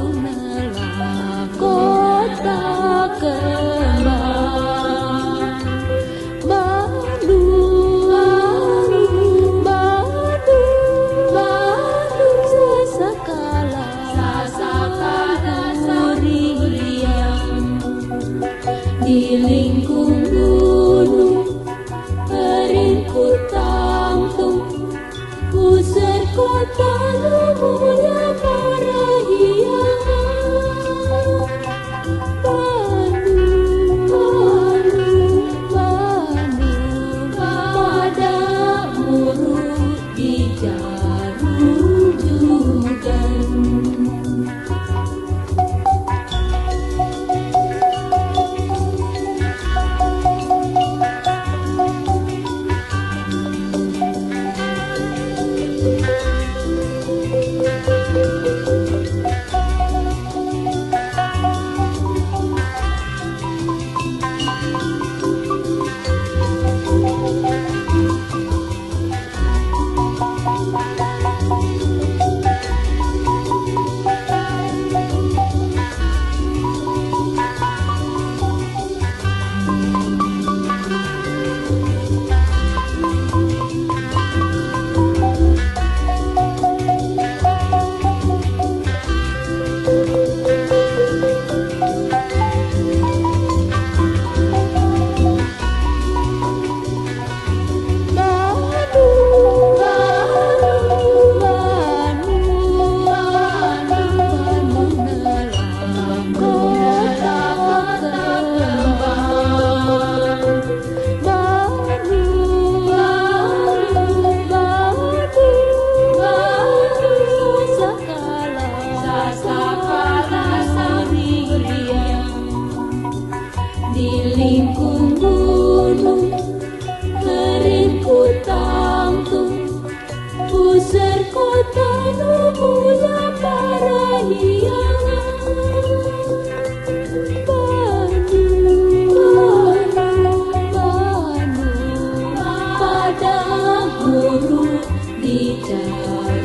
Bandung kota kembang. Bandung, Sasakala Durian di lingkung gunung keringku tampung pusat kota lumurnya para hiangan. Bandung, pada muruk di jarum jugan. Di lingkung gunung keringku tampung pusar kota lumurnya para hiangan. Bandung, pada muruk di jalan